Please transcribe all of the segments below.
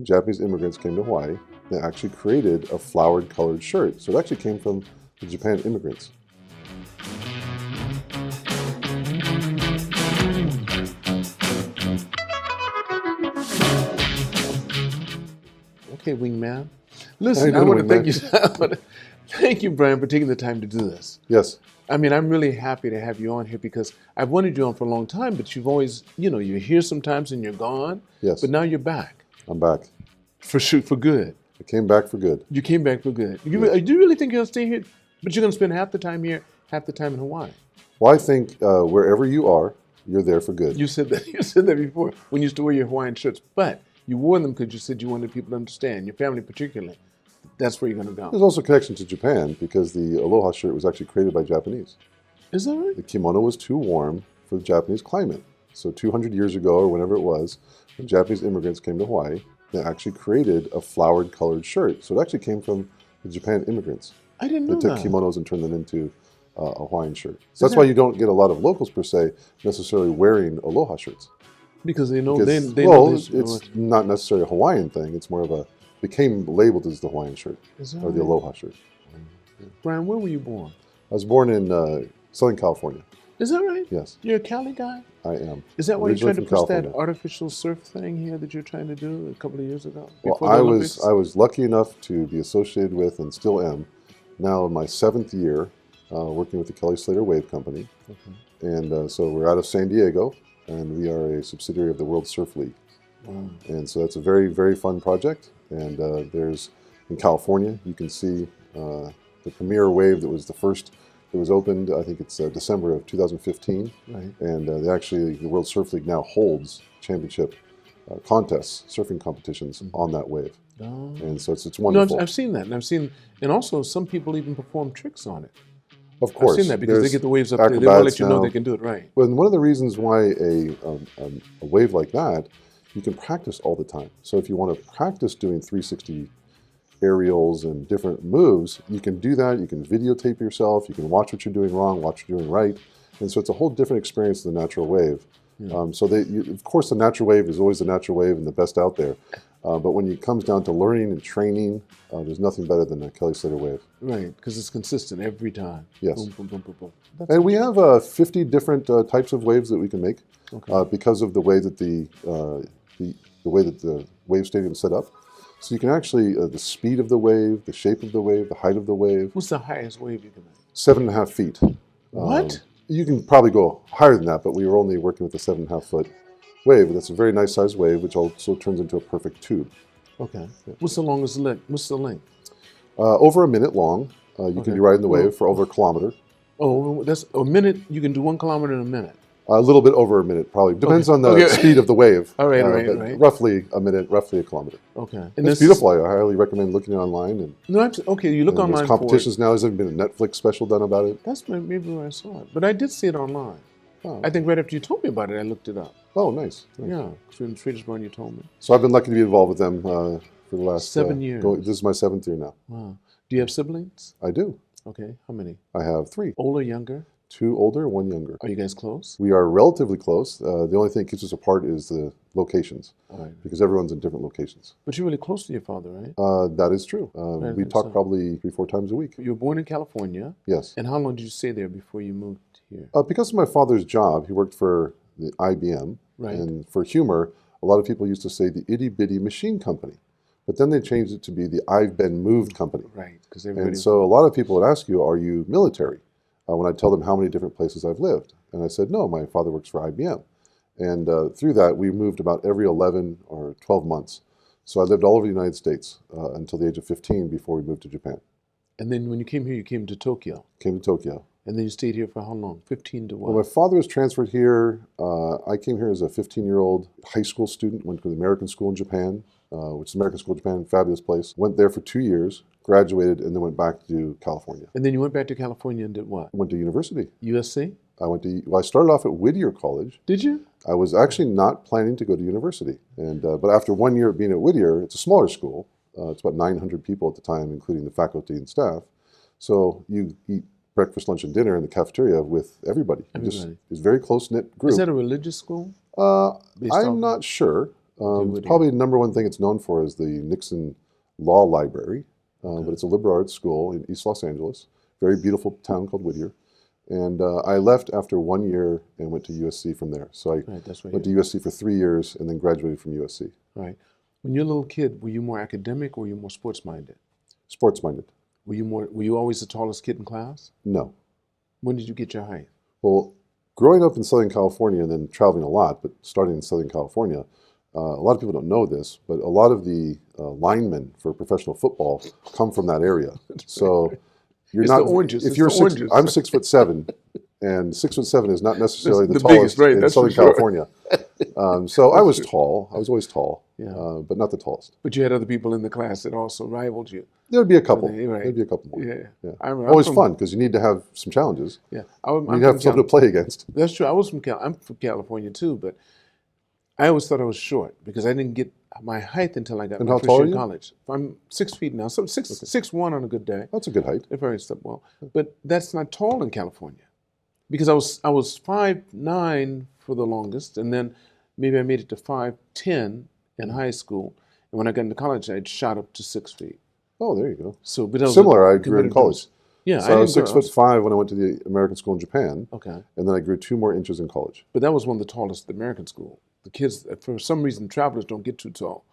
when Japanese immigrants came to Hawaii, they actually created a flowered colored shirt. So it actually came from the Japan immigrants. Okay, wingman. Listen, I want to thank you. Thank you, Brian, for taking the time to do this. Yes. I mean, I'm really happy to have you on here because I've wanted you on for a long time, but you've always, you're here sometimes and you're gone. Yes. But now you're back. I'm back. For good. I came back for good. You came back for good. Do you really think you're going to stay here? But you're going to spend half the time here, half the time in Hawaii. Well, I think wherever you are, you're there for good. You said that. You said that before when you used to wear your Hawaiian shirts, but you wore them because you said you wanted people to understand, your family particularly. That's where you're going to go. There's also a connection to Japan because the Aloha shirt was actually created by Japanese. Is that right? The kimono was too warm for the Japanese climate. So 200 years ago, or whenever it was, when Japanese immigrants came to Hawaii, they actually created a flowered colored shirt. So it actually came from the Japan immigrants. I didn't know that. They took kimonos and turned them into a Hawaiian shirt. So that's why you don't get a lot of locals, per se, necessarily wearing Aloha shirts. Because they know it's not necessarily a Hawaiian thing. It's more of a, became labeled as the Hawaiian shirt or the Aloha shirt. Brian, where were you born? I was born in Southern California. Is that right? Yes. You're a Cali guy? I am. Is that why you're trying to push California. that artificial surf thing here that you're trying to do a couple of years ago? Well, I was lucky enough to be associated with, and still am, now in my 7th year, working with the Kelly Slater Wave Company. Okay. And so we're out of San Diego, and we are a subsidiary of the World Surf League. Wow. And so that's a very, very fun project. And there's, in California, you can see the premier wave that was the first that was opened, I think it's December of 2015. Right. And the World Surf League now holds championship contests, surfing competitions on that wave. Oh. And so it's wonderful. No, I've seen that. And also some people even perform tricks on it. Of course. I've seen that because they get the waves up there. They want to let you know they can do it right. Well, and one of the reasons why a wave like that, you can practice all the time. So if you want to practice doing 360 aerials and different moves, you can do that. You can videotape yourself. You can watch what you're doing wrong, watch what you're doing right. And so it's a whole different experience than the natural wave. Yeah. Of course, the natural wave is always the natural wave and the best out there. But when it comes down to learning and training, there's nothing better than a Kelly Slater wave. Right, because it's consistent every time. Yes. Boom, boom, boom, boom, boom. And we have 50 different types of waves that we can make because of the way that the wave stadium is set up. So you can actually, the speed of the wave, the shape of the wave, the height of the wave. What's the highest wave you can make? 7.5 feet. What? You can probably go higher than that, but we were only working with a 7.5 foot wave. That's a very nice sized wave, which also turns into a perfect tube. Okay. Yeah. What's the longest length? What's the length? Over a minute long. You can be riding the wave for over a kilometer. Oh, that's a minute. You can do 1 kilometer in a minute. A little bit over a minute, probably. Depends on the speed of the wave. All right, right. Roughly a minute, roughly a kilometer. Okay. And it's beautiful. I highly recommend looking it online. And, you look online. There's competitions now. There's even been a Netflix special done about it. That's maybe where I saw it. But I did see it online. Oh. I think right after you told me about it, I looked it up. Oh, nice. Yeah, in Swedish-born, you told me. So I've been lucky to be involved with them for the last 7 years. This is my 7th year now. Wow. Do you have siblings? I do. Okay. How many? I have 3. Older, younger? 2 older, 1 younger. Are you guys close? We are relatively close. The only thing that keeps us apart is the locations, because everyone's in different locations. But you're really close to your father, right? That is true. We talk probably 3-4 times a week. You were born in California? Yes. And how long did you stay there before you moved here? Because of my father's job, he worked for the IBM. Right. And for humor, a lot of people used to say the itty bitty machine company. But then they changed it to be the I've been moved company. Right. And so a lot of people would ask you, are you military? When I tell them how many different places I've lived. And I said, no, my father works for IBM. And through that, we moved about every 11 or 12 months. So I lived all over the United States until the age of 15 before we moved to Japan. And then when you came here, you came to Tokyo. Came to Tokyo. And then you stayed here for how long? 15 to what? Well, my father was transferred here. I came here as a 15-year-old high school student, went to the American school in Japan, which is American School in Japan, fabulous place. Went there for 2 years. Graduated, and then went back to California. And then you went back to California and did what? Went to university. USC? I started off at Whittier College. Did you? I was actually not planning to go to university. And but after 1 year of being at Whittier, it's a smaller school. It's about 900 people at the time, including the faculty and staff. So you eat breakfast, lunch, and dinner in the cafeteria with everybody. It's a very close-knit group. Is that a religious school? I'm not sure. Whittier. Probably the number one thing it's known for is the Nixon Law Library, but it's a liberal arts school in East Los Angeles. Very beautiful town called Whittier. And I left after 1 year and went to USC from there. So I went to USC for 3 years and then graduated from USC. Right. When you're a little kid, were you more academic or were you more sports-minded? Sports-minded. Were you always the tallest kid in class? No. When did you get your height? Well, growing up in Southern California and then traveling a lot, but starting in Southern California, a lot of people don't know this, but a lot of the linemen for professional football come from that area. So you're it's not. The oranges. If you're the oranges. I'm 6'7", and 6'7" is not necessarily the biggest, tallest right, in that's Southern for sure. California. So I was tall. I was always tall, but not the tallest. But you had other people in the class that also rivaled you. There'd be a couple. Right. There'd be a couple more. Yeah. Always fun because you need to have some challenges. Yeah. You need to have something to play against. That's true. I'm from California too, but I always thought I was short because I didn't get my height until I got my first year in college. I'm 6 feet now, so 6'1" on a good day. That's a good height. If I step well, but that's not tall in California because I was 5'9" for the longest, and then maybe I made it to 5'10" in high school, and when I got into college, I shot up to 6 feet. Oh, there you go. So, but similar. I grew in college. Yeah, so I was 6'5" when I went to the American school in Japan. Okay. And then I grew 2 more inches in college. But that was one of the tallest at the American school. The kids, for some reason, travelers don't get too tall.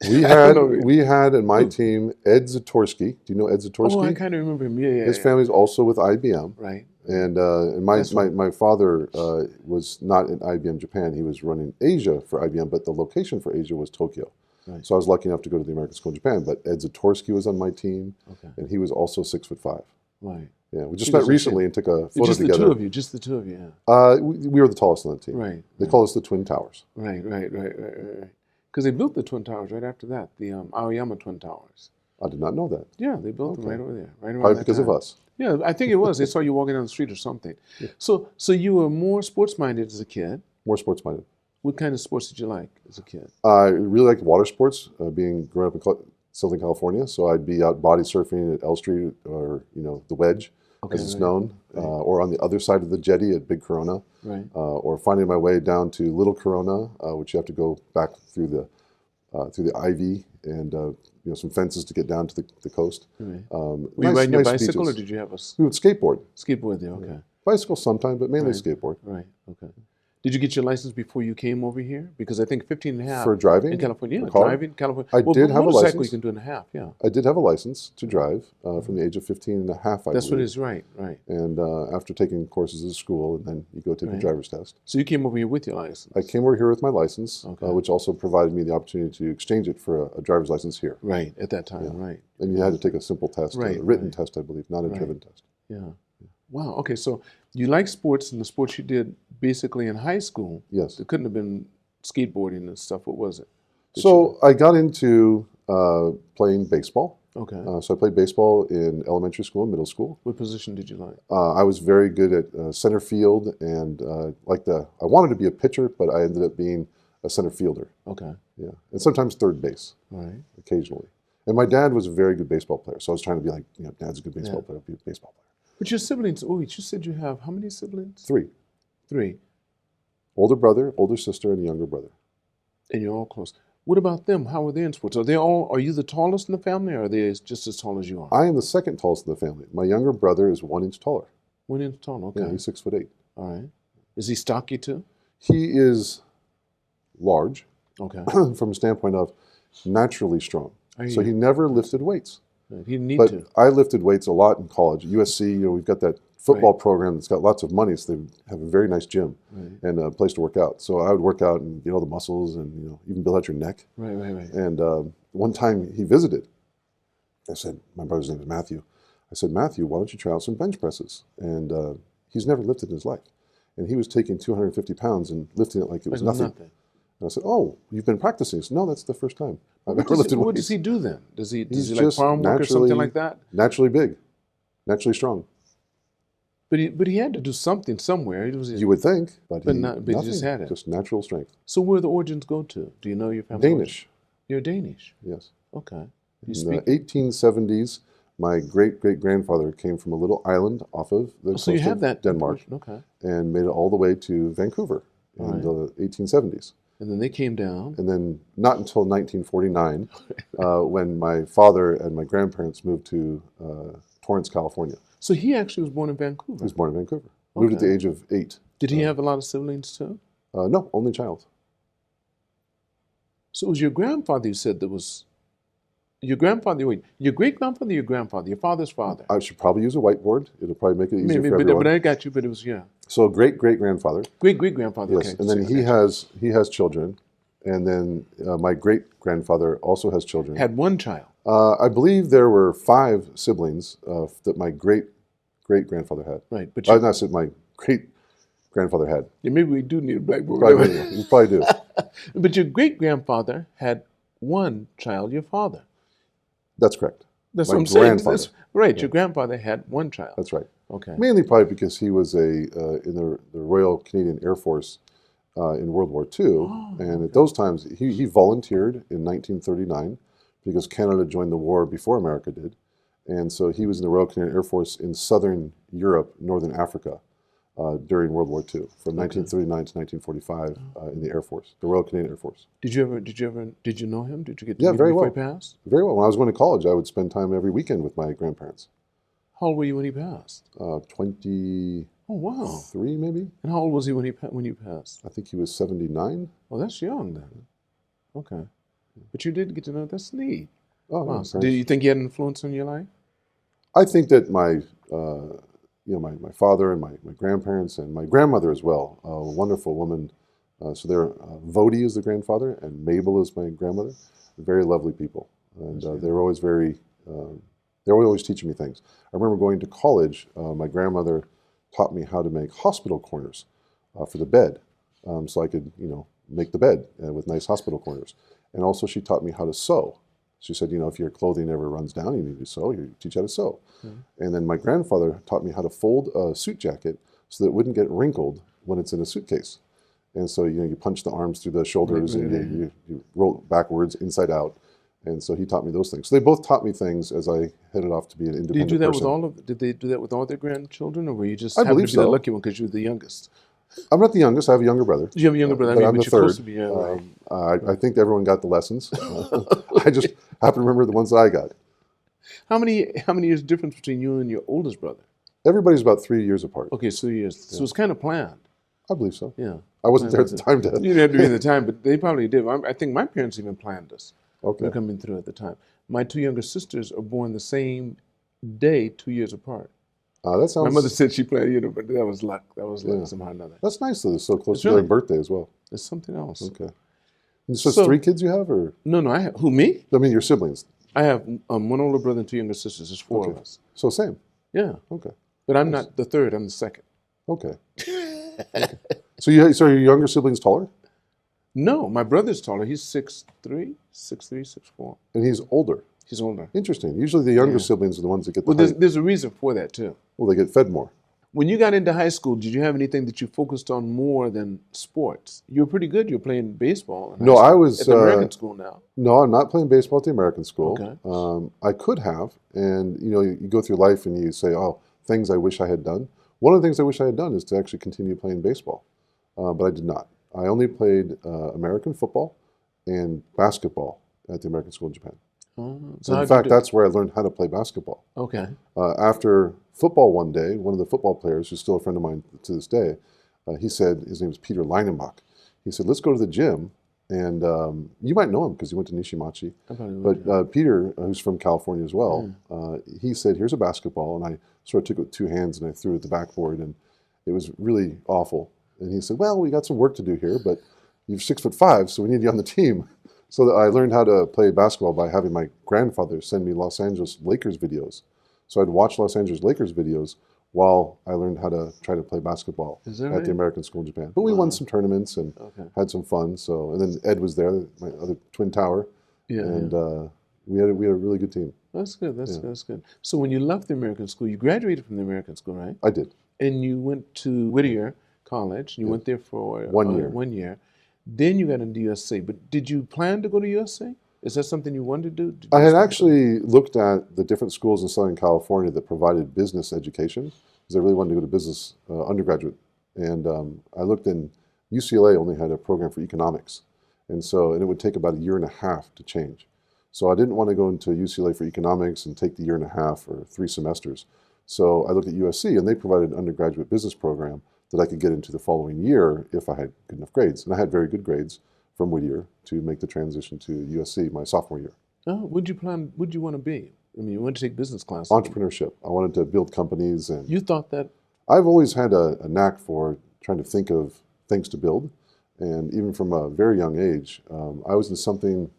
We had in my team Ed Zatorsky. Do you know Ed Zatorsky? Oh, I kind of remember him. Yeah. His family's also with IBM. Right. And my father was not in IBM Japan. He was running Asia for IBM, but the location for Asia was Tokyo. Right. So I was lucky enough to go to the American School in Japan. But Ed Zatorsky was on my team, and he was also 6'5". Right. Yeah, we just met recently and took a photo together. Just the two of you, We were the tallest on the team. Right. They call us the Twin Towers. Right. Because they built the Twin Towers right after that, the Aoyama Twin Towers. I did not know that. Yeah, they built them right over there. Right around Probably that because time. of us. Yeah, I think it was. They saw you walking down the street or something. Yeah. So you were more sports-minded as a kid. More sports-minded. What kind of sports did you like as a kid? I really liked water sports, growing up in Southern California. So I'd be out body surfing at L Street or, the Wedge, as it's known, or on the other side of the jetty at Big Corona, or finding my way down to Little Corona, which you have to go back through the ivy and some fences to get down to the coast. Right. Were you riding your bicycle beaches. Or did you have a... We would skateboard. Skateboard there, okay. Yeah. Bicycle sometime, but mainly skateboard. Right, okay. Did you get your license before you came over here? Because I think 15 and a half. For driving? In California, driving, California. I did have a license. You can do in a half, yeah. I did have a license to drive from the age of 15 and a half, I That's believe. what it is, right. And after taking courses at school, and then you go take the driver's test. So you came over here with your license? I came over here with my license, which also provided me the opportunity to exchange it for a driver's license here. Right, at that time, right. And you had to take a simple test, a written test, I believe, not a driven test. Yeah. Wow, okay, so you like sports, and the sports you did basically in high school. Yes. It couldn't have been skateboarding and stuff. What was it? I got into playing baseball. Okay. So I played baseball in elementary school and middle school. What position did you like? I was very good at center field and I wanted to be a pitcher, but I ended up being a center fielder. Okay. Yeah, and sometimes third base. All right. Occasionally. And my dad was a very good baseball player, so I was trying to be like, Dad's a good baseball player, I'll be a baseball player. But your siblings, you said you have how many siblings? 3. 3. Older brother, older sister, and a younger brother. And you're all close. What about them? How are they in sports? Are you the tallest in the family, or are they just as tall as you are? I am the second tallest in the family. My younger brother is 1 inch taller. 1 inch tall, okay. Yeah, he's 6'8". All right. Is he stocky too? He is large. Okay. From a standpoint of naturally strong. So he you? never lifted weights. He didn't need But to. I lifted weights a lot in college. USC, we've got that football program that's got lots of money, so they have a very nice gym and a place to work out. So I would work out and get all the muscles and even build out your neck. Right. And one time he visited. I said, my brother's name is Matthew. I said, Matthew, why don't you try out some bench presses? And he's never lifted in his life. And he was taking 250 pounds and lifting it like it was nothing. And I said, oh, you've been practicing? He said, no, that's the first time I've ever lifted weights. What does he do then? Does he He's like farm work or something like that? Naturally big, naturally strong. But he had to do something somewhere. You would think, but he just had it. Just natural strength. So where the origins go to? Do you know your family? Danish. You're Danish? Yes. Okay. In the 1870s, my great-great-grandfather came from a little island off of the coast of Denmark okay. and made it all the way to Vancouver in the 1870s. And then they came down. And then not until 1949, when my father and my grandparents moved to Torrance, California. So he actually was born in Vancouver. He was born in Vancouver. Moved at the age of 8. Did he have a lot of siblings too? No, only child. So it was your grandfather you said that was, your grandfather, wait, your great-grandfather, your grandfather, your father's father? I should probably use a whiteboard. It'll probably make it easier for but, everyone. but I got you, but it was, yeah. So great-great-grandfather. Great-great-grandfather, Yes, okay. and then he has children. And then my great-grandfather also has children. Had one child. I believe there were 5 siblings that my great-great-grandfather had. Right, but Not said my great-grandfather had. yeah, maybe we do need a blackboard. You probably do. But your great-grandfather had one child, your father. That's correct. That's My what I'm saying. grandfather. Right, Yeah. your grandfather had one child. That's right. Okay. Mainly probably because he was in the Royal Canadian Air Force in World War II. And at those times, he volunteered in 1939 because Canada joined the war before America did. And so he was in the Royal Canadian Air Force in Southern Europe, Northern Africa, during World War II, from 1939 to 1945 in the Air Force, the Royal Canadian Air Force. Did you know him? Did you get to meet him very before well. he passed? Very well. When I was going to college, I would spend time every weekend with my grandparents. How old were you when he passed? 23 Oh, wow. maybe. And how old was he when you passed? I think he was 79. Oh, that's young then. Okay. But you did get to know, that's neat. Oh, Wow. no, So did you think he had an influence on your life? I think that my father and my grandparents and my grandmother as well, a wonderful woman. So they're Vodi is the grandfather and Mabel is my grandmother. Very lovely people, and they were always they were always teaching me things. I remember going to college. My grandmother taught me how to make hospital corners for the bed, so I could make the bed with nice hospital corners. And also she taught me how to sew. She said, if your clothing ever runs down, you need to sew. You teach how to sew. Mm-hmm. And then my grandfather taught me how to fold a suit jacket so that it wouldn't get wrinkled when it's in a suitcase. And so you punch the arms through the shoulders and you roll it backwards, inside out. And so he taught me those things. So they both taught me things as I headed off to be an independent Did you do that person. did they do that with all their grandchildren, or were you just I happened to believe be the so. lucky one because you were the youngest? I'm not the youngest. I have a younger brother. You have a younger brother. But I mean, I'm but the you're third. close to me. Right. I think everyone got the lessons. I just happen to remember the ones that I got. How many years difference between you and your oldest brother? Everybody's about 3 years apart. Okay, so years. So it's kind of planned. I believe so. Yeah. I wasn't there at the time, Dad. You didn't have to be at the time, but they probably did. I think my parents even planned us. Okay. They're coming through at the time. My 2 younger sisters are born the same day, 2 years apart. That sounds. My mother said she planned, but that was luck. That was luck somehow or another. That's nice that it's so close It's to really- their birthday as well. It's something else. Okay. And so it's 3 kids you have, or No, I have, who, me? I mean your siblings? I have one older brother and 2 younger sisters. There's 4 of us. So same. Yeah. Okay. But I'm not the third, I'm the second. Okay. So your younger sibling's taller, No, my brother's taller. He's 6'3", 6'4". and he's older. He's older. Interesting. Usually the younger Yeah. siblings are the ones that get the Well, height. there's a reason for that, too. Well, they get fed more. When you got into high school, did you have anything that you focused on more than sports? You were pretty good. You were playing baseball. In high No, school. I was at the American school now. No, I'm not playing baseball at the American school. Okay. I could have, and you go through life and you say, "Oh, things I wish I had done." One of the things I wish I had done is to actually continue playing baseball, but I did not. I only played American football and basketball at the American School in Japan. So In fact, that's where I learned how to play basketball. Okay. After football one day, one of the football players, who's still a friend of mine to this day, he said, his name is Peter Leinenbach. He said, let's go to the gym. And you might know him because he went to Nishimachi. But Peter, who's from California as well, he said, here's a basketball. And I sort of took it with 2 hands and I threw it at the backboard. And it was really awful. And he said, well, we got some work to do here, but you're 6'5", so we need you on the team. So I learned how to play basketball by having my grandfather send me Los Angeles Lakers videos. So I'd watch Los Angeles Lakers videos while I learned how to try to play basketball at the American School in Japan. But we won some tournaments and had some fun. So, and then Ed was there, my other twin tower, and we had a really good team. That's good. That's good. So when you left the American school, you graduated from the American school, right? I did. And you went to Whittier College. You went there for 1 year. 1 year. Then you got into USC. But did you plan to go to USC? Is that something you wanted to do? I had actually looked at the different schools in Southern California that provided business education because I really wanted to go to business undergraduate. And I looked in UCLA only had a program for economics. And it would take about a year and a half to change. So I didn't want to go into UCLA for economics and take the year and a half or 3 semesters. So I looked at USC, and they provided an undergraduate business program that I could get into the following year if I had good enough grades. And I had very good grades from Whittier to make the transition to USC my sophomore year. Oh, what'd you want to be? I mean, you wanted to take business class. Entrepreneurship. I wanted to build companies. And you thought that? I've always had a knack for trying to think of things to build. And even from a very young age, I was in something,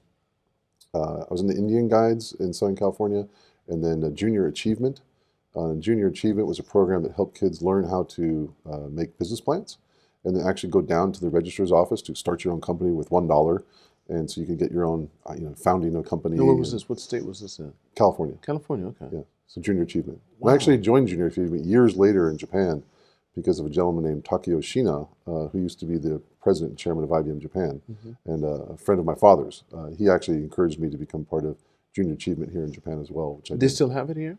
I was in the Indian Guides in Southern California, and then Junior Achievement. Junior Achievement was a program that helped kids learn how to make business plans, and then actually go down to the registrar's office to start your own company with $1. And so you can get your own, founding a company. And where was this? What state was this in? California. California, okay. Yeah, so Junior Achievement. Wow. I actually joined Junior Achievement years later in Japan because of a gentleman named Takeo Shina, who used to be the president and chairman of IBM Japan, and a friend of my father's. He actually encouraged me to become part of Junior Achievement here in Japan as well. Which I They still have it here?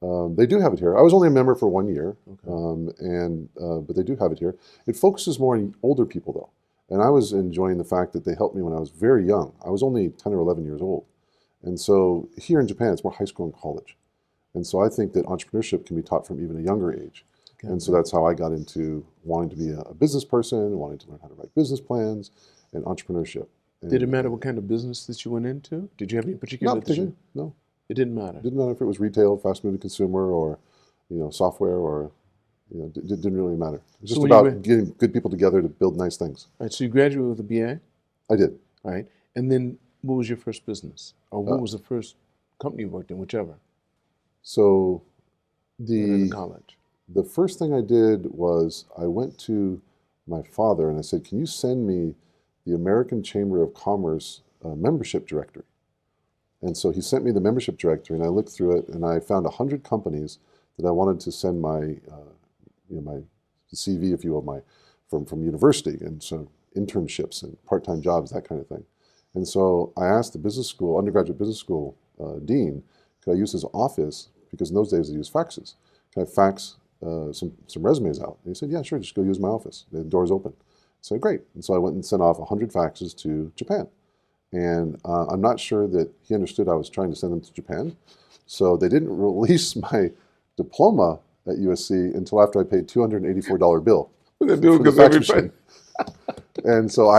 They do have it here. I was only a member for 1 year, Okay. but they do have it here. It focuses more on older people, though. And I was enjoying the fact that they helped me when I was very young. I was only 10 or 11 years old. And so here in Japan, it's more high school and college. And so I think that entrepreneurship can be taught from even a younger age. Okay. And so that's how I got into wanting to be a business person, wanting to learn how to write business plans, and entrepreneurship. And did it matter what kind of business that you went into? Did you have any particular? Not particularly, no. It didn't matter? It didn't matter if it was retail, fast-moving consumer, or software, or it didn't really matter. It was just about getting good people together to build nice things. All right, so you graduated with a BA? I did. All right, and then what was your first business? Or what was the first company you worked in, whichever? So in college. The first thing I did was I went to my father and I said, can you send me the American Chamber of Commerce membership directory? And so he sent me the membership directory, and I looked through it, and I found 100 companies that I wanted to send my my CV, if you will, from university, and so internships and part-time jobs, that kind of thing. And so I asked the business school, undergraduate business school dean, could I use his office, because in those days they used faxes. Can I fax some resumes out? And he said, yeah, sure, just go use my office. The door's open. I said, great. And so I went and sent off 100 faxes to Japan. And I'm not sure that he understood I was trying to send them to Japan. So they didn't release my diploma at USC until after I paid $284 bill for the fax machine. And so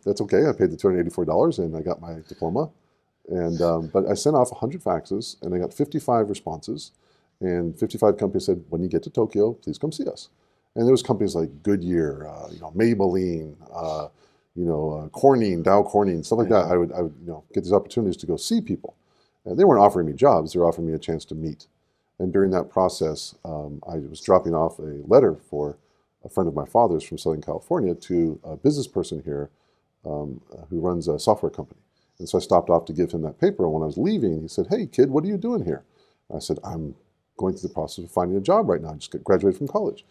that's okay. I paid the $284 and I got my diploma. And but I sent off 100 faxes and I got 55 responses. And 55 companies said, when you get to Tokyo, please come see us. And there was companies like Goodyear, Maybelline, Corning, Dow Corning, stuff like that. I would get these opportunities to go see people. And they weren't offering me jobs, they were offering me a chance to meet. And during that process, I was dropping off a letter for a friend of my father's from Southern California to a business person here who runs a software company. And so I stopped off to give him that paper. And when I was leaving, he said, hey, kid, what are you doing here? I said, I'm going through the process of finding a job right now. I just graduated from college.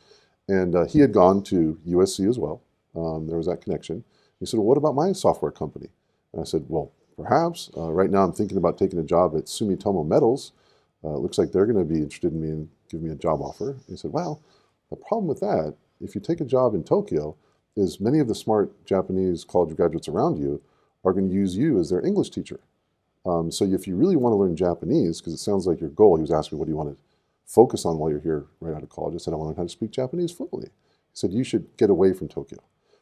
And he had gone to USC as well. There was that connection. He said, well, what about my software company? And I said, well, perhaps. Right now I'm thinking about taking a job at Sumitomo Metals. It looks like they're going to be interested in me and give me a job offer. And he said, well, the problem with that, if you take a job in Tokyo, is many of the smart Japanese college graduates around you are going to use you as their English teacher. So if you really want to learn Japanese, because it sounds like your goal, he was asking me, what do you want to focus on while you're here right out of college? I said, I want to learn how to speak Japanese fluently. He said, you should get away from Tokyo.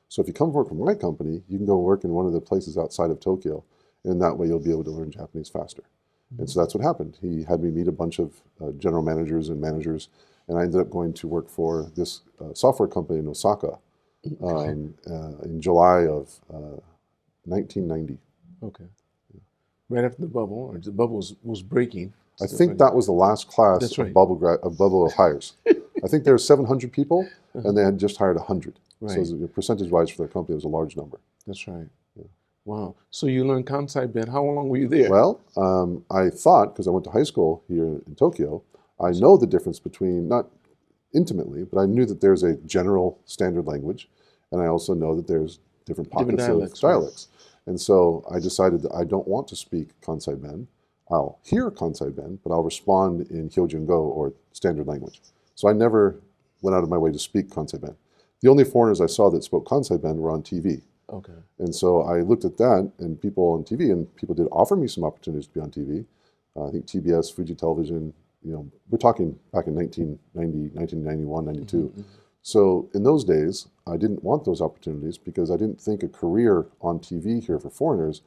So if you come work for my company, you can go work in one of the places outside of Tokyo, and that way you'll be able to learn Japanese faster. Mm-hmm. And so that's what happened. He had me meet a bunch of general managers and managers, and I ended up going to work for this software company in Osaka in July of 1990. Okay. Right after the bubble, or the bubble was breaking. I think that was the last class of bubble hires. I think there were 700 people, and they had just hired 100. Right. So percentage-wise for their company, it was a large number. That's right. Yeah. Wow. So you learned Kansai Ben. How long were you there? Well, I thought, because I went to high school here in Tokyo, I know the difference between, not intimately, but I knew that there's a general standard language, and I also know that there's different pockets of dialects. Right. And so I decided that I don't want to speak Kansai Ben. I'll hear Kansai Ben, but I'll respond in Hyohjungo or standard language. So I never went out of my way to speak Kansai Ben. The only foreigners I saw that spoke Kansai Ben were on TV. Okay. And so I looked at that and people on TV, and people did offer me some opportunities to be on TV. I think TBS, Fuji Television, we're talking back in 1990, 1991, 92. Mm-hmm. So in those days, I didn't want those opportunities because I didn't think a career on TV here for foreigners,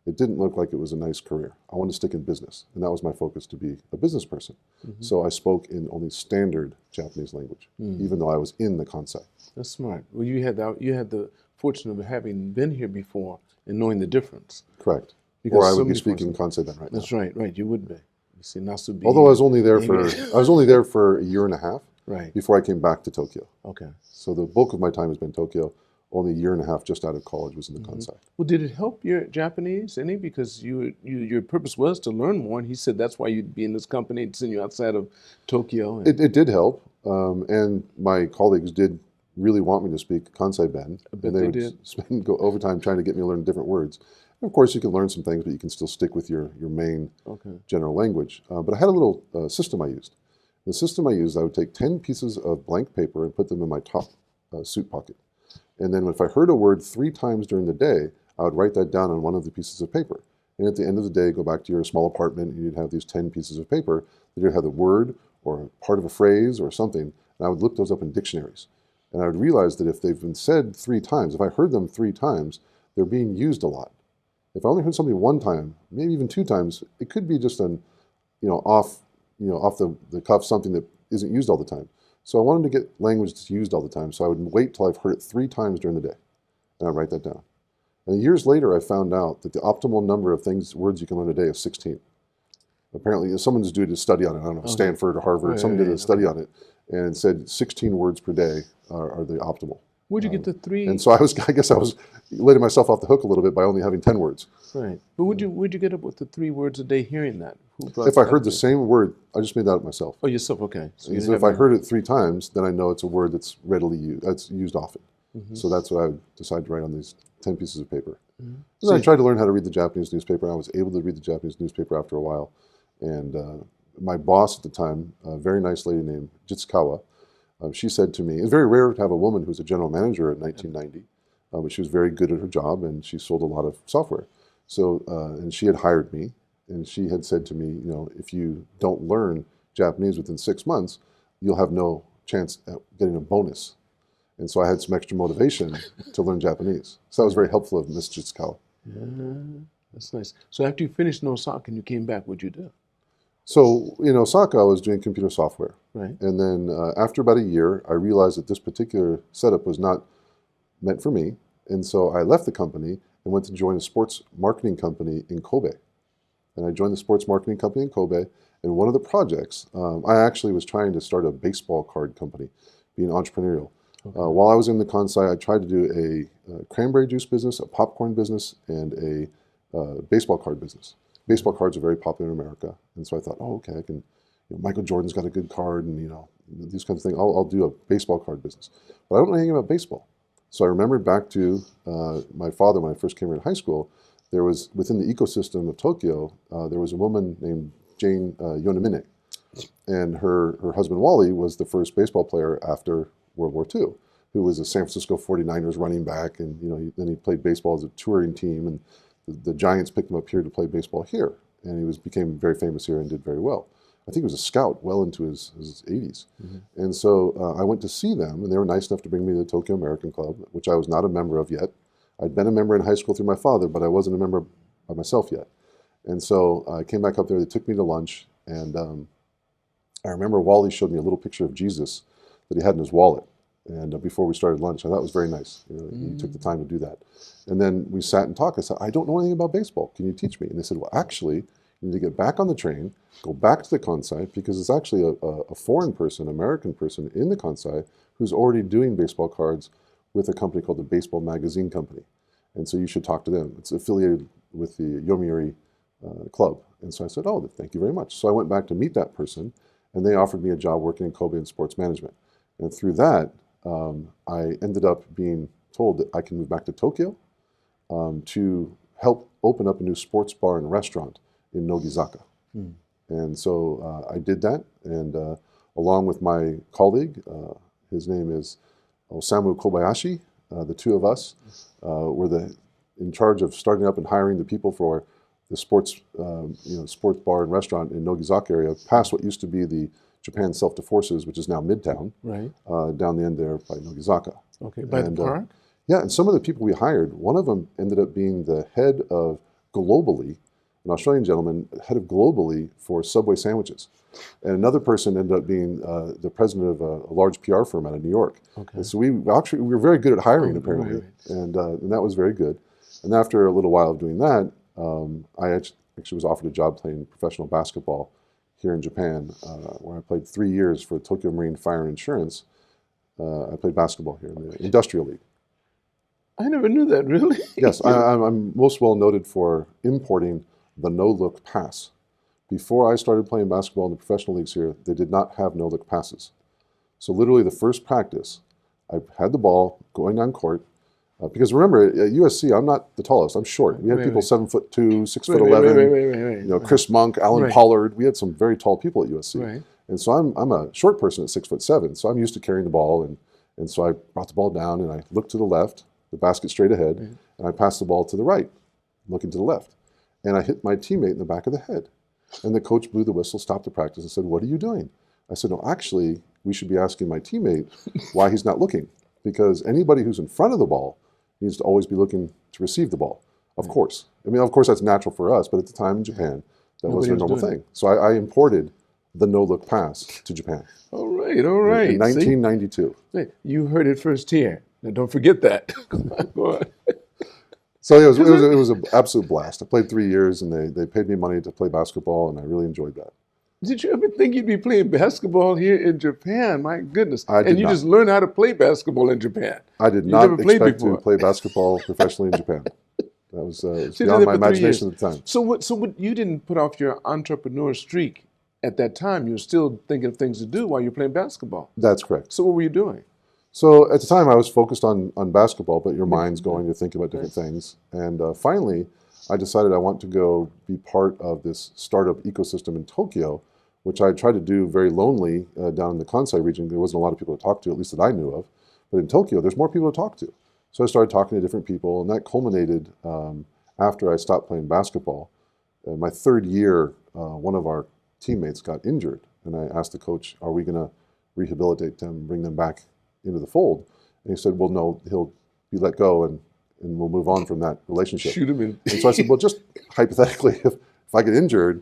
it didn't look like it was a nice career. I wanted to stick in business, and that was my focus, to be a business person. Mm-hmm. So I spoke in only standard Japanese language, even though I was in the Kansai. That's smart. Well, you had the fortune of having been here before and knowing the difference. Correct. Because or I would be speaking Kansai Ben right now. That's right. You would be. You see, Nasubi. Although I was only there for a year and a half. Right. Before I came back to Tokyo. Okay. So the bulk of my time has been Tokyo. Only a year and a half just out of college was in the Kansai. Well, did it help your Japanese any? Because your purpose was to learn more, and he said that's why you'd be in this company to send you outside of Tokyo. It did help, and my colleagues did really want me to speak Kansai Ben. I bet they did. Go overtime trying to get me to learn different words. And of course, you can learn some things, but you can still stick with your main general language. But I had a little system I used. The system I used, I would take 10 pieces of blank paper and put them in my top suit pocket. And then if I heard a word 3 times during the day, I would write that down on one of the pieces of paper. And at the end of the day, go back to your small apartment, and you'd have these 10 pieces of paper that would have the word or part of a phrase or something, and I would look those up in dictionaries. And I would realize that if they've been said 3 times, if I heard them 3 times, they're being used a lot. If I only heard something 1 time, maybe even 2 times, it could be just off the cuff, something that isn't used all the time. So I wanted to get language that's used all the time. So I would wait till I've heard it 3 times during the day, and I'd write that down. And years later, I found out that the optimal number of words you can learn a day is 16. Apparently, someone's doing a study on it. I don't know, Stanford or Harvard. Someone did a study on it and said 16 words per day are the optimal. Where'd you get the 3? And so I guess I was letting myself off the hook a little bit by only having 10 words. Right. But where'd you get up with the 3 words a day hearing that? If I heard the same word, I just made that up myself. Oh, yourself, okay. So if I heard it 3 times, then I know it's a word that's readily used, that's used often. So that's what I would decide to write on these 10 pieces of paper. So I tried to learn how to read the Japanese newspaper, and I was able to read the Japanese newspaper after a while. And my boss at the time, a very nice lady named Jitsukawa, she said to me, it's very rare to have a woman who's a general manager in 1990, but she was very good at her job, and she sold a lot of software. So, and she had hired me, and she had said to me, if you don't learn Japanese within 6 months, you'll have no chance at getting a bonus. And so I had some extra motivation to learn Japanese. So that was very helpful of Miss Jitsukawa. Yeah, that's nice. So after you finished in Osaka and you came back, what'd you do? So in Osaka, I was doing computer software. Right. And then after about a year, I realized that this particular setup was not meant for me. And so I left the company and went to join a sports marketing company in Kobe. And I joined the sports marketing company in Kobe. And one of the projects, I actually was trying to start a baseball card company, being entrepreneurial. While I was in the Kansai, I tried to do a cranberry juice business, a popcorn business, and a baseball card business. Baseball cards are very popular in America, and so I thought, okay, I can. Michael Jordan's got a good card, and these kinds of things. I'll do a baseball card business, but I don't know anything about baseball. So I remembered back to my father when I first came here in high school. There was within the ecosystem of Tokyo, there was a woman named Jane Yonamine, and her husband Wally was the first baseball player after World War II, who was a San Francisco 49ers running back, and then he played baseball as a touring team, and the Giants picked him up here to play baseball here, and he became very famous here and did very well. I think he was a scout well into his 80s. And so I went to see them, and they were nice enough to bring me to the Tokyo American Club, which I was not a member of yet. I'd been a member in high school through my father, but I wasn't a member by myself yet. And so I came back up there, they took me to lunch, and I remember Wally showed me a little picture of Jesus that he had in his wallet. And before we started lunch, I thought it was very nice. He took the time to do that. And then we sat and talked. I said, I don't know anything about baseball. Can you teach me? And they said, well, actually, you need to get back on the train, go back to the Kansai, because it's actually a foreign person, American person in the Kansai who's already doing baseball cards with a company called the Baseball Magazine Company. And so you should talk to them. It's affiliated with the Yomiuri Club. And so I said, oh, thank you very much. So I went back to meet that person, and they offered me a job working in Kobe in sports management. And through that, I ended up being told that I can move back to Tokyo to help open up a new sports bar and restaurant in Nogizaka. And so I did that, and along with my colleague, his name is Osamu Kobayashi. The two of us were in charge of starting up and hiring the people for the sports, sports bar and restaurant in Nogizaka area, past what used to be the Japan Self-Defense Forces, which is now Midtown, Right. Down the end there by Nogizaka. Okay, by the park? Yeah, and some of the people we hired, one of them ended up being the head of globally, an Australian gentleman, head of globally for Subway sandwiches. And another person ended up being the president of a large PR firm out of New York. Okay. And so we were very good at hiring, apparently, right. and that was very good. And after a little while of doing that, I actually was offered a job playing professional basketball here in Japan, where I played 3 years for Tokyo Marine Fire and Insurance. I played basketball here in the Industrial League. I never knew that, really. Yes, I'm most well noted for importing the no-look pass. Before I started playing basketball in the professional leagues here, they did not have no-look passes. So literally the first practice, I had the ball going down court. Because remember, at USC, I'm not the tallest. I'm short. We had people 7'2", 6'11". You know, Chris Monk, Alan Pollard. We had some very tall people at USC. Right. And so I'm a short person at 6'7". So I'm used to carrying the ball, and so I brought the ball down and I looked to the left, the basket straight ahead, and I passed the ball to the right, looking to the left, and I hit my teammate in the back of the head. And the coach blew the whistle, stopped the practice, and said, "What are you doing?" I said, "No, actually, we should be asking my teammate why he's not looking, because anybody who's in front of the ball needs to always be looking to receive the ball." Of course. I mean, of course, that's natural for us, but at the time in Japan, that wasn't a normal thing. So I imported the no-look pass to Japan. All right, all right. In 1992. See? You heard it first here. Now, don't forget that. Go on. So it was an absolute blast. I played 3 years, and they paid me money to play basketball, and I really enjoyed that. Did you ever think you'd be playing basketball here in Japan? My goodness. I did and you not. just learned how to play basketball in Japan. I did not expect to play basketball professionally in Japan. That was beyond my imagination at the time. So what? You didn't put off your entrepreneur streak at that time. You were still thinking of things to do while you were playing basketball. That's correct. So what were you doing? So at the time, I was focused on basketball, but your mind's going to think about different things. And finally, I decided I want to go be part of this startup ecosystem in Tokyo, which I tried to do very lonely down in the Kansai region. There wasn't a lot of people to talk to, at least that I knew of. But in Tokyo, there's more people to talk to. So I started talking to different people, and that culminated after I stopped playing basketball. My third year, one of our teammates got injured, and I asked the coach, "Are we going to rehabilitate them, bring them back into the fold?" And he said, "Well, no, he'll be let go, and we'll move on from that relationship." Shoot him in. And so I said, "Well, just hypothetically, if I get injured,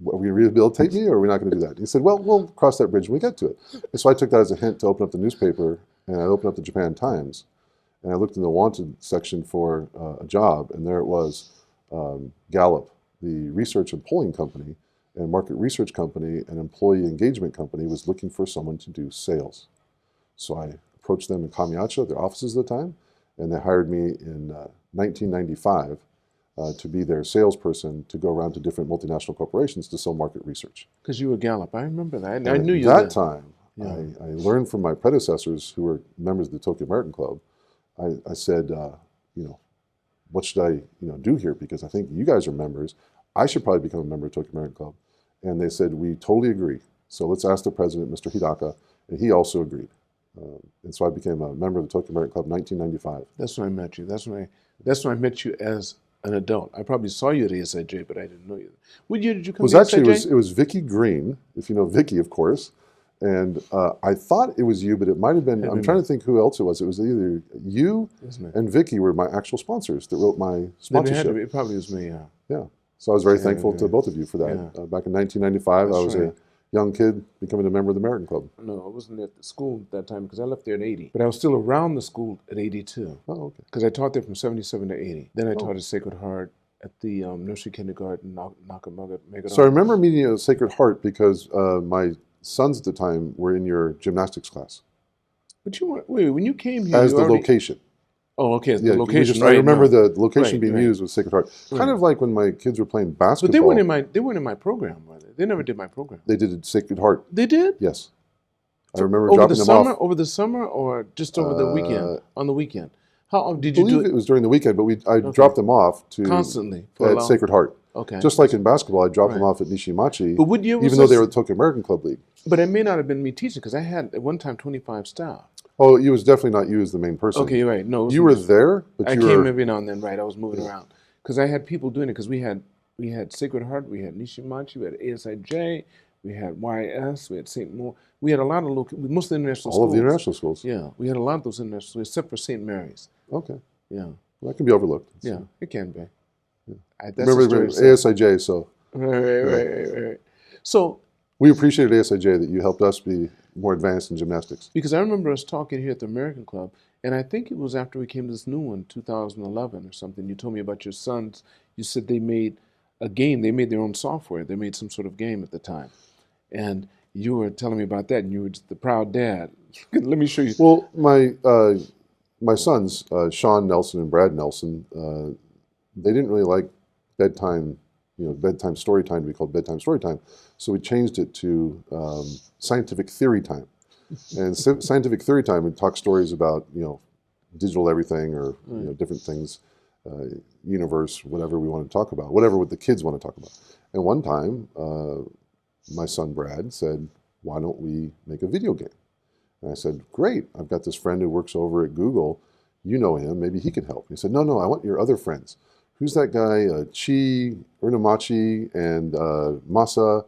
are we going to rehabilitate me, or are we not going to do that?" And he said, "Well, we'll cross that bridge when we get to it." And so I took that as a hint to open up the newspaper, and I opened up the Japan Times, and I looked in the wanted section for a job, and there it was, Gallop, the research and polling company and market research company and employee engagement company, was looking for someone to do sales. So I approached them in Kamiacha, their offices at the time, and they hired me in 1995 to be their salesperson to go around to different multinational corporations to sell market research. Because you were Gallop. I remember that. And I knew you. At that time, yeah. I learned from my predecessors who were members of the Tokyo American Club. I said, what should I do here? Because I think you guys are members. I should probably become a member of Tokyo American Club. And they said, "We totally agree. So let's ask the president, Mr. Hidaka." And he also agreed. And so I became a member of the Tokyo American Club in 1995. That's when I met you. That's when I met you as an adult. I probably saw you at ASIJ, but I didn't know you. What year did you come to ASIJ? It was Vicky Green, if you know Vicky, of course. And I thought it was you, but it might have been, I'm trying to think who else it was. It was either you and Vicky were my actual sponsors that wrote my sponsorship. It probably was me, yeah. Yeah. So I was very thankful to both of you for that. Yeah. Back in 1995, I was a young kid becoming a member of the American Club. No, I wasn't at the school at that time because I left there in 80. But I was still around the school at 82. Oh, okay. Because I taught there from 77 to 80. Then I taught at Sacred Heart at the nursery kindergarten, Nakamaga. So I remember meeting you at Sacred Heart because my sons at the time were in your gymnastics class. But you weren't, wait, when you came here, as the location. Oh, okay, the location. I remember the location being used was Sacred Heart. Kind of like when my kids were playing basketball. But they weren't in my program, were they? They never did my program. They did Sacred Heart. They did? Yes. I remember dropping them off. Over the summer or just over the weekend? On the weekend? How did I you do believe it was during the weekend, but I dropped them off to constantly at Sacred Heart. Okay. Just like in basketball, I dropped them off at Nishimachi, but what year was even though they were the Tokyo American Club League. But it may not have been me teaching because I had at one time 25 staff. Oh, it was definitely not you as the main person. Okay, you're right. No, it was You were there, but I you came were. every now and then, right? I was moving around because I had people doing it because we had Sacred Heart, we had Nishimachi, we had ASIJ, we had YS, we had St. Mo. We had a lot of local, most of the international All schools. of the international schools. Yeah, we had a lot of those international schools, except for St. Mary's. Okay. Yeah, Well, that can be overlooked. yeah, it can be. That's Remember the story. ASIJ, so. Right. So We appreciated ASIJ that you helped us be more advanced in gymnastics. because I remember us talking here at the American Club, and I think it was after we came to this new one, 2011 or something. You told me about your sons. You said they made a game. They made their own software. They made some sort of game at the time, and you were telling me about that, and you were just the proud dad. Let me show you. Well, my sons, Sean Nelson and Brad Nelson, they didn't really like bedtime, bedtime story time to be called bedtime story time. So we changed it to scientific theory time. And scientific theory time would talk stories about, digital everything or different things, universe, whatever we want to talk about, whatever what the kids want to talk about. And one time, my son Brad said, "Why don't we make a video game?" And I said, "Great, I've got this friend who works over at Google. You know him, maybe he can help." He said, "No, I want your other friends. Who's that guy? Chi, Urnamachi, and Masa,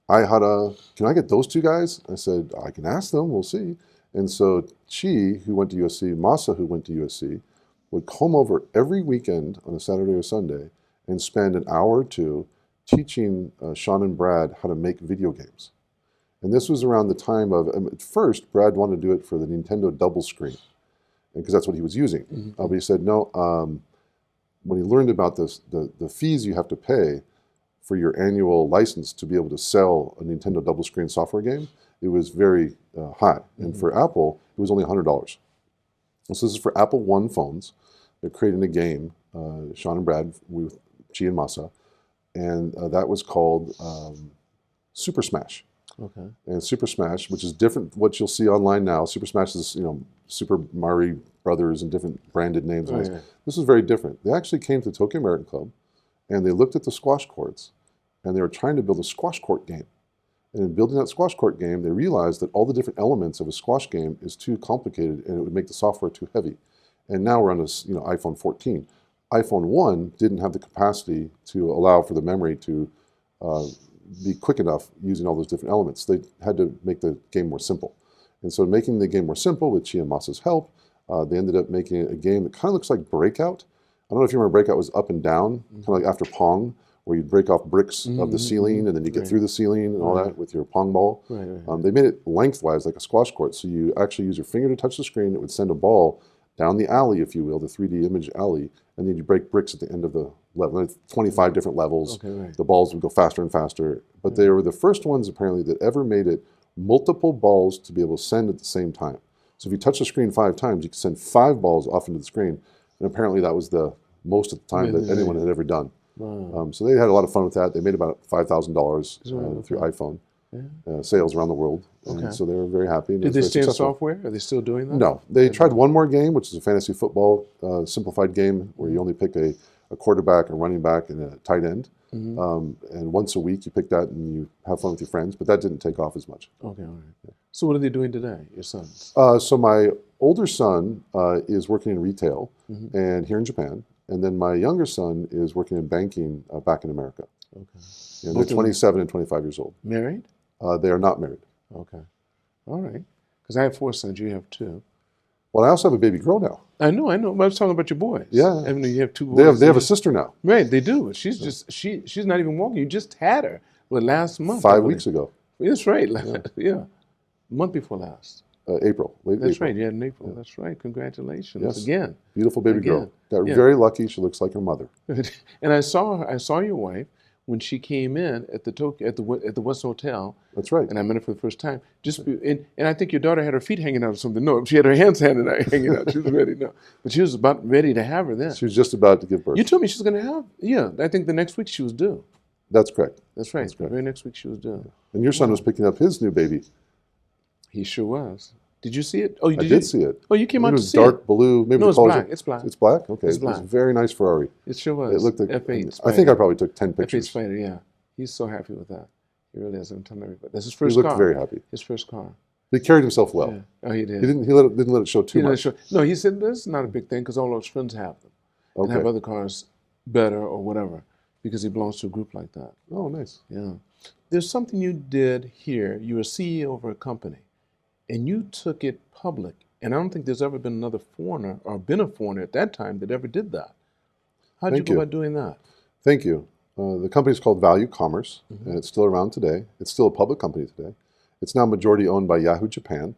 Aihara. Can I get those two guys?" I said, "I can ask them, we'll see." And so Chi, who went to USC, Masa, who went to USC, would come over every weekend on a Saturday or Sunday and spend an hour or two teaching Sean and Brad how to make video games. And this was around the time of, at first, Brad wanted to do it for the Nintendo double screen, because that's what he was using. But he said, no, when he learned about this, the fees you have to pay for your annual license to be able to sell a Nintendo double screen software game, it was very high. And for Apple, it was only $100. And so this is for Apple One phones. They're creating a game, Sean and Brad, with Chi and Masa, and that was called Super Smash. Okay. And Super Smash, which is different what you'll see online now. Super Smash is, Super Mario Brothers and different branded names. Oh, yeah. This is very different. They actually came to the Tokyo American Club and they looked at the squash courts and they were trying to build a squash court game. And in building that squash court game, they realized that all the different elements of a squash game is too complicated and it would make the software too heavy. And now we're on this, iPhone 14. iPhone 1 didn't have the capacity to allow for the memory to be quick enough using all those different elements. They had to make the game more simple. And so making the game more simple with Chi and Masa's help, they ended up making a game that kind of looks like Breakout. I don't know if you remember Breakout was up and down, kind of like after Pong, where you'd break off bricks of the ceiling and then you get through the ceiling and all that with your Pong ball. They made it lengthwise like a squash court. So you actually use your finger to touch the screen. It would send a ball down the alley, if you will, the 3D image alley, and then you break bricks at the end of the level. And it's 25 different levels. The balls would go faster and faster. But they were the first ones, apparently, that ever made it multiple balls to be able to send at the same time. So if you touch the screen 5 times, you can send 5 balls off into the screen. And apparently that was the most at the time that anyone had ever done. Wow. So they had a lot of fun with that. They made about $5,000 through iPhone sales around the world. And so they were very happy. Did they stay in software? Are they still doing that? No. They tried one more game, which is a fantasy football simplified game where you only pick a quarterback, a running back, and a tight end. And once a week you pick that and you have fun with your friends. But that didn't take off as much. Okay, all right. So what are they doing today, your sons? So my older son is working in retail and here in Japan. And then my younger son is working in banking back in America. Okay. And they're 27 and 25 years old. Married? They are not married. Okay. All right. Because I have 4 sons. You have 2. Well, I also have a baby girl now. I know. But I was talking about your boys. Yeah. I mean, you have 2 boys. They have a sister now. Right, they do. She's just she's not even walking. You just had her last month. 5 weeks ago. That's right. Yeah. Month before last. April. That's April. right. Yeah, in April. Yeah. That's right. Congratulations again. Beautiful baby girl. Got very lucky. She looks like her mother. And I saw your wife when she came in at the West Hotel. That's right. And I met her for the first time. And I think your daughter had her feet hanging out or something. No, she had her hands hanging out. She was ready. No, but she was about ready to have her then. She was just about to give birth. You told me she was going to have. Yeah, I think the next week she was due. That's correct. That's right. The very next week she was due. And your son was picking up his new baby. He sure was. Did you see it? Oh, I did see it. Oh, you came out to see it. It was dark blue. Maybe no, it's black. It's black. It's black? Okay. It's black. It was a very nice Ferrari. It sure was. It looked like F8 I think I probably took 10 pictures. F8 Spider, yeah. He's so happy with that. He really is. I'm telling everybody. That's his first He car. looked very happy. His first car. He carried himself well. Yeah. Oh, he did. He didn't let it show too much. No, he said this is not a big thing because all those friends have them and have other cars better or whatever because he belongs to a group like that. Oh, nice. Yeah. There's something you did here. You were CEO of a company and you took it public. And I don't think there's ever been another foreigner or been a foreigner at that time that ever did that. How did you go about doing that? Thank you. The company is called Value Commerce, and it's still around today. It's still a public company today. It's now majority owned by Yahoo Japan.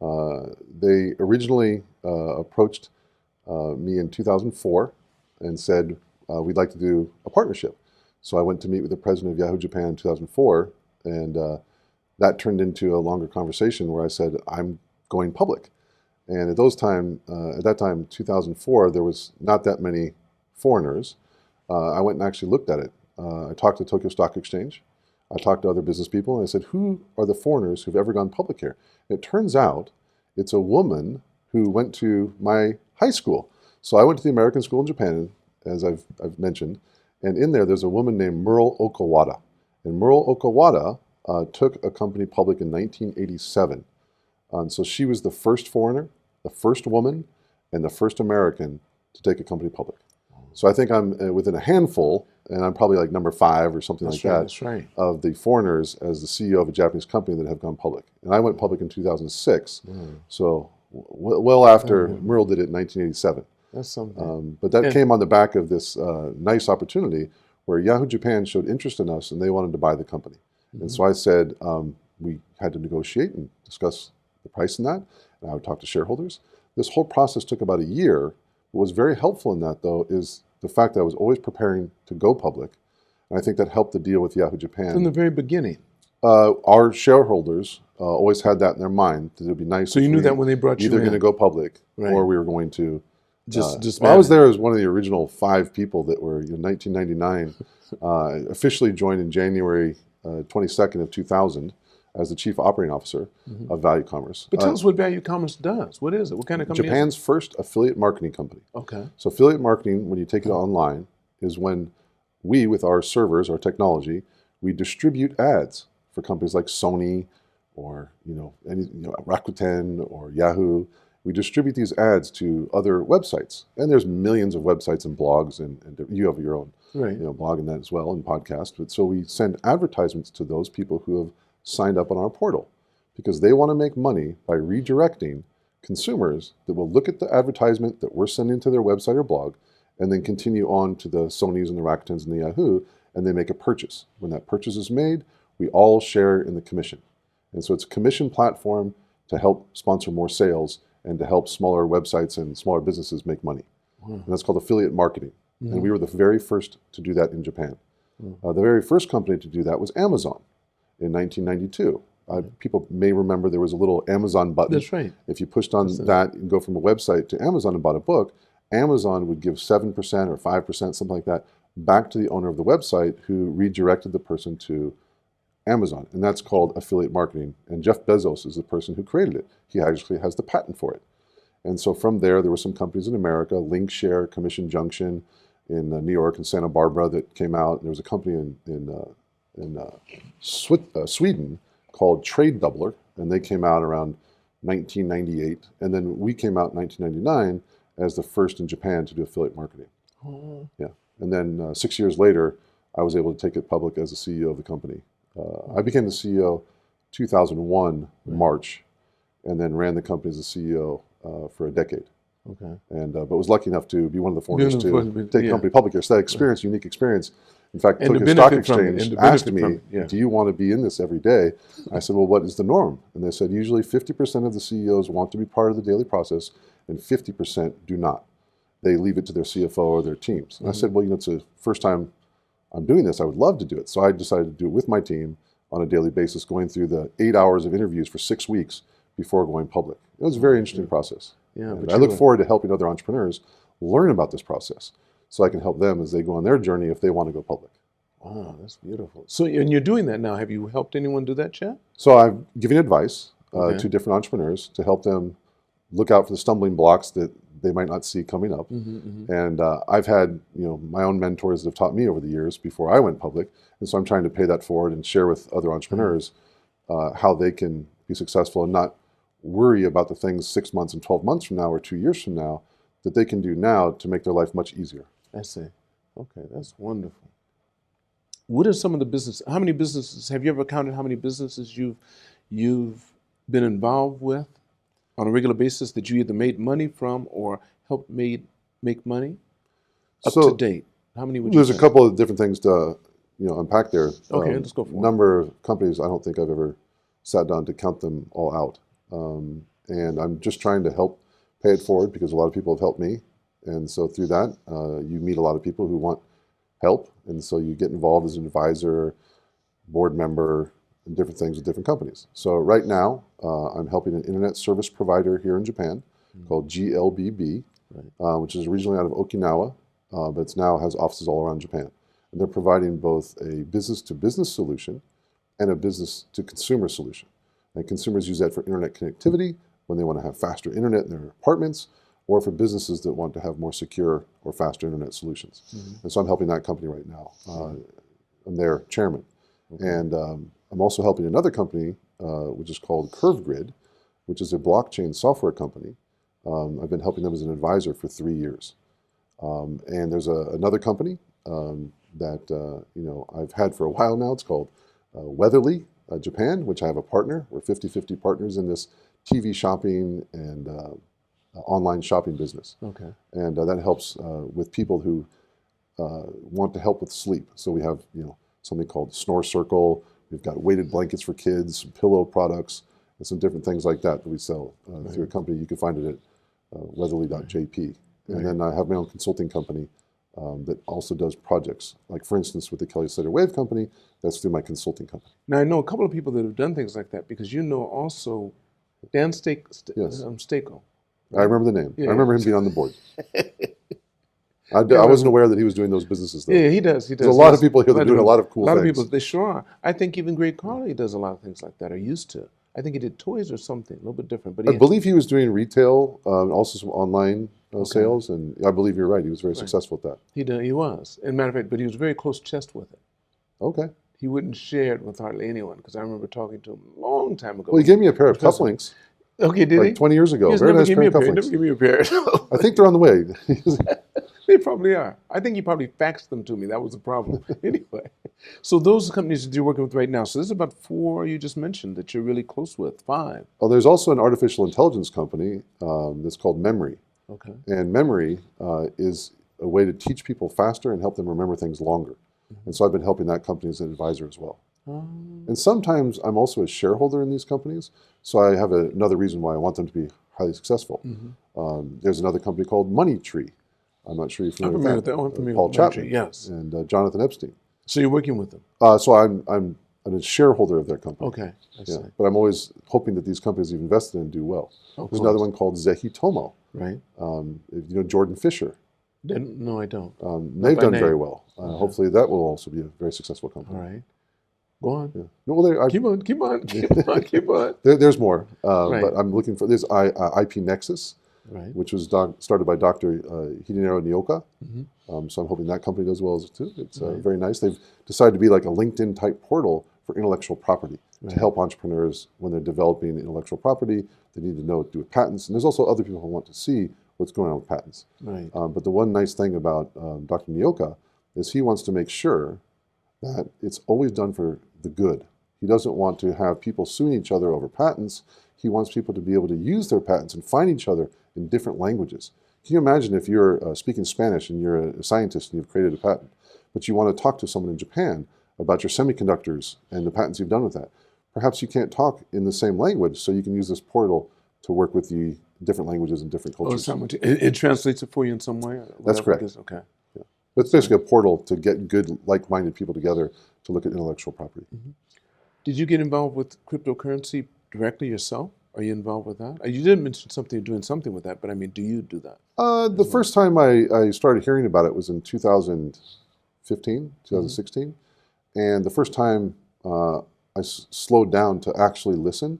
They originally approached me in 2004 and said, we'd like to do a partnership. So I went to meet with the president of Yahoo Japan in 2004, and that turned into a longer conversation where I said, I'm going public. And at that time, 2004, there was not that many foreigners. I went and actually looked at it. I talked to Tokyo Stock Exchange. I talked to other business people, and I said, who are the foreigners who've ever gone public here? And it turns out it's a woman who went to my high school. So I went to the American school in Japan, as I've mentioned, and in there's a woman named Merle Okawada. And Merle Okawada took a company public in 1987. And so she was the first foreigner, the first woman, and the first American to take a company public. So I think I'm within a handful, and I'm probably like number 5 or something like that, that's right. of the foreigners as the CEO of a Japanese company that have gone public. And I went public in 2006, so well after Merle did it in 1987. That's something. But that came on the back of this nice opportunity where Yahoo Japan showed interest in us, and they wanted to buy the company. And so I said we had to negotiate and discuss the price in that, and I would talk to shareholders. This whole process took about a year. What was very helpful in that, though, is the fact that I was always preparing to go public. And I think that helped the deal with Yahoo Japan. From the very beginning. Our shareholders always had that in their mind, that it would be nice. So you knew that when they brought you in. Either going to go public or we were going to... Just I was there as one of the original 5 people that were, in 1999, officially joined in January 22nd of 2000. As the Chief Operating Officer of Value Commerce. But tell us what Value Commerce does. What is it? What kind of company Japan's is it? first affiliate marketing company. Okay. So affiliate marketing, when you take it online, is when we, with our servers, our technology, we distribute ads for companies like Sony or Rakuten or Yahoo. We distribute these ads to other websites. And there's millions of websites and blogs, and you have your own blog in that as well, and podcast. But so we send advertisements to those people who have signed up on our portal because they want to make money by redirecting consumers that will look at the advertisement that we're sending to their website or blog and then continue on to the Sonys and the Rakutens and the Yahoo, and they make a purchase. When that purchase is made, we all share in the commission. And so it's a commission platform to help sponsor more sales and to help smaller websites and smaller businesses make money. And that's called affiliate marketing. And we were the very first to do that in Japan. The very first company to do that was Amazon. In 1992. People may remember there was a little Amazon button. That's right. If you pushed on that and go from a website to Amazon and bought a book, Amazon would give 7% or 5%, something like that, back to the owner of the website who redirected the person to Amazon. And that's called affiliate marketing. And Jeff Bezos is the person who created it. He actually has the patent for it. And so from there were some companies in America, Linkshare, Commission Junction in New York and Santa Barbara that came out. There was a company in Sweden called Trade Doubler, and they came out around 1998. And then we came out in 1999 as the first in Japan to do affiliate marketing. Yeah. And then 6 years later, I was able to take it public as the CEO of the company. I became the CEO 2001 March, and then ran the company as the CEO for a decade. Okay. And but was lucky enough to be one of the foreigners to take the company public here. So that experience, unique experience. In fact, Tokyo Stock Exchange asked me, do you want to be in this every day? I said, well, what is the norm? And they said, usually 50% of the CEOs want to be part of the daily process and 50% do not. They leave it to their CFO or their teams. And I said, well, it's the first time I'm doing this. I would love to do it. So I decided to do it with my team on a daily basis, going through the 8 hours of interviews for 6 weeks before going public. It was a very interesting process. Yeah, I look forward to helping other entrepreneurs learn about this process so I can help them as they go on their journey if they want to go public. Wow, that's beautiful. So, and you're doing that now. Have you helped anyone do that yet? So I'm giving advice to different entrepreneurs to help them look out for the stumbling blocks that they might not see coming up. And I've had my own mentors that have taught me over the years before I went public. And so I'm trying to pay that forward and share with other entrepreneurs how they can be successful and not worry about the things 6 months and 12 months from now or 2 years from now that they can do now to make their life much easier. I see. Okay, that's wonderful. What are some of the businesses? How many businesses have you ever counted? How many businesses you've been involved with on a regular basis that you either made money from or helped make money up to date? How many would you say? There's a couple of different things to unpack there. Okay, let's go for it. Number of companies, I don't think I've ever sat down to count them all out. And I'm just trying to help pay it forward because a lot of people have helped me. And so through that, you meet a lot of people who want help. And so you get involved as an advisor, board member, and different things with different companies. So right now, I'm helping an internet service provider here in Japan called GLBB, which is originally out of Okinawa, but it's now has offices all around Japan. And they're providing both a business-to-business solution and a business-to-consumer solution. And consumers use that for internet connectivity when they want to have faster internet in their apartments, or for businesses that want to have more secure or faster internet solutions. And so I'm helping that company right now. I'm their chairman. And I'm also helping another company, which is called CurveGrid, which is a blockchain software company. I've been helping them as an advisor for 3 years. And there's another company that I've had for a while now. It's called Weatherly Japan, which I have a partner. We're 50-50 partners in this TV shopping and online shopping business. Okay. And that helps with people who want to help with sleep. So we have something called Snore Circle. We've got weighted blankets for kids, some pillow products, and some different things like that we sell through a company. You can find it at weatherly.jp. And then I have my own consulting company that also does projects. Like, for instance, with the Kelly Slater Wave Company, that's through my consulting company. Now, I know a couple of people that have done things like that because also Dan Stako. I remember the name. Yeah. I remember him being on the board. I wasn't aware that he was doing those businesses, though. Yeah, he does. There's a lot of people here that are doing a lot of cool things. A lot of people, they sure are. I think even Greg Carley does a lot of things like that, or used to. I think he did toys or something, a little bit different. But I believe he was doing retail, also some online sales, and I believe you're right. He was very successful at that. He was. As a matter of fact, but he was very close-chest with it. Okay. He wouldn't share it with hardly anyone, because I remember talking to him a long time ago. Well, he gave me a pair of cufflinks. Okay, did he? Like 20 years ago. Very nice pair of cufflinks. Never give me a pair. I think they're on the way. They probably are. I think he probably faxed them to me. That was the problem. Anyway, so those are companies that you're working with right now. So there's about 4 you just mentioned that you're really close with, 5. Oh, there's also an artificial intelligence company that's called Memory. Okay. And Memory is a way to teach people faster and help them remember things longer. And so I've been helping that company as an advisor as well. And sometimes I'm also a shareholder in these companies, so I have another reason why I want them to be highly successful. There's another company called Money Tree. I'm not sure you're familiar with that. I'm familiar Paul with Chapman, Tree, yes. and Jonathan Epstein. So you're working with them? So I'm a shareholder of their company. Okay, I see. But I'm always hoping that these companies you've invested in do well. There's another one called Zehi Tomo. Right. You know Jordan Fisher. No, I don't. They've done very well. Hopefully that will also be a very successful company. All right. Go on. Yeah. No, well, keep on. There's more, but I'm looking for this IP Nexus, which was started by Dr. Hidenaro Nioka. So I'm hoping that company does well too. It's very nice. They've decided to be like a LinkedIn type portal for intellectual property to help entrepreneurs when they're developing intellectual property. They need to know what to do with patents, and there's also other people who want to see what's going on with patents. Right. But the one nice thing about Dr. Nioka is he wants to make sure that it's always done for the good. He doesn't want to have people suing each other over patents. He wants people to be able to use their patents and find each other in different languages. Can you imagine if you're speaking Spanish and you're a scientist and you've created a patent, but you want to talk to someone in Japan about your semiconductors and the patents you've done with that? Perhaps you can't talk in the same language, so you can use this portal to work with the different languages and different cultures. It translates it for you in some way? That's correct. Okay. Yeah. But it's basically a portal to get good, like-minded people together to look at intellectual property. Did you get involved with cryptocurrency directly yourself? Are you involved with that? You did mention doing something with that, but I mean, do you do that? The first time I started hearing about it was in 2015, 2016. And the first time I slowed down to actually listen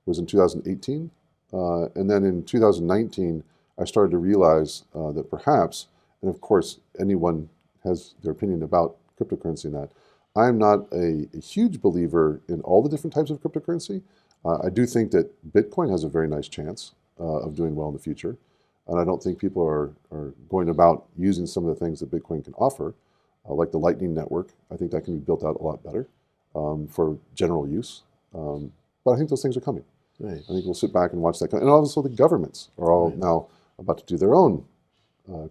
was in 2018. And then in 2019, I started to realize that perhaps, and of course, anyone has their opinion about cryptocurrency and that, I'm not a huge believer in all the different types of cryptocurrency. I do think that Bitcoin has a very nice chance of doing well in the future. And I don't think people are going about using some of the things that Bitcoin can offer, like the Lightning Network. I think that can be built out a lot better for general use. But I think those things are coming. Right. I think we'll sit back and watch that. And also the governments are all now about to do their own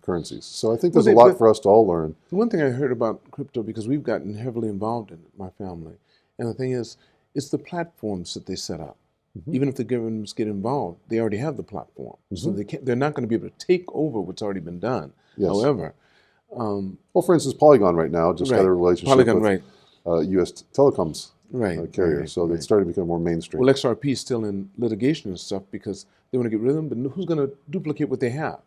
currencies. So I think there's a lot for us to all learn. One thing I heard about crypto, because we've gotten heavily involved in it, my family, and the thing is, it's the platforms that they set up. Mm-hmm. Even if the governments get involved, they already have the platform. Mm-hmm. So they're not going to be able to take over what's already been done. Yes. However, well, for instance, Polygon right now just had a relationship with U.S. telecoms carrier, so they started to become more mainstream. Well, XRP is still in litigation and stuff because they want to get rid of them, but who's going to duplicate what they have?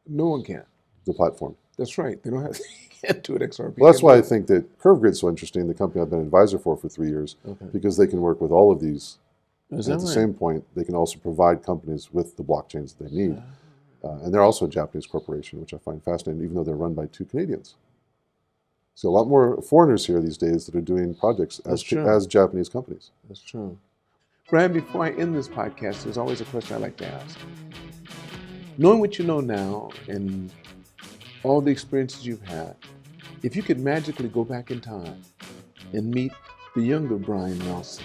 No one can. The platform. That's right. They don't have. They can't do it XRP. Well, that's why I think that CurveGrid's so interesting. The company I've been an advisor for 3 years, because they can work with all of these. At the same point, they can also provide companies with the blockchains that they need. And they're also a Japanese corporation, which I find fascinating, even though they're run by 2 Canadians. So a lot more foreigners here these days that are doing projects as Japanese companies. That's true. Brian, before I end this podcast, there's always a question I like to ask. Knowing what you know now and all the experiences you've had, if you could magically go back in time and meet the younger Brian Nelson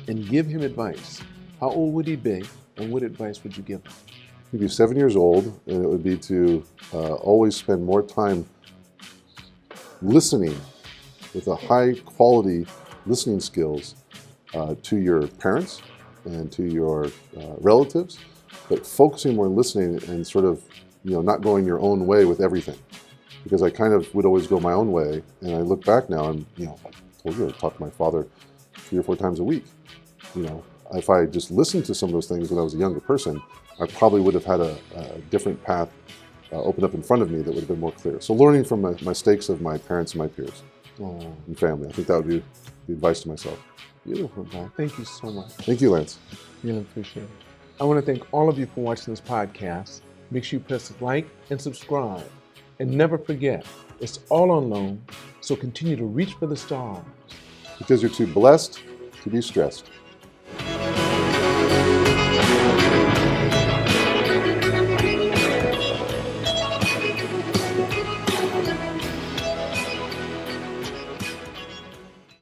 and give him advice, how old would he be and what advice would you give him? He'd be 7 years old, and it would be to always spend more time listening with a high quality listening skills to your parents and to your relatives, but focusing more on listening and sort of, not going your own way with everything. Because I kind of would always go my own way, and I look back now and, I told you I talked to my father 3 or 4 times a week. If I just listened to some of those things when I was a younger person, I probably would have had a different path open up in front of me that would have been more clear. So learning from my mistakes of my parents and my peers and family, I think that would be the advice to myself. Beautiful, Brian. Thank you so much. Thank you, Lance. Really appreciate it. I want to thank all of you for watching this podcast. Make sure you press like and subscribe. And never forget, it's all on loan, so continue to reach for the stars. Because you're too blessed to be stressed.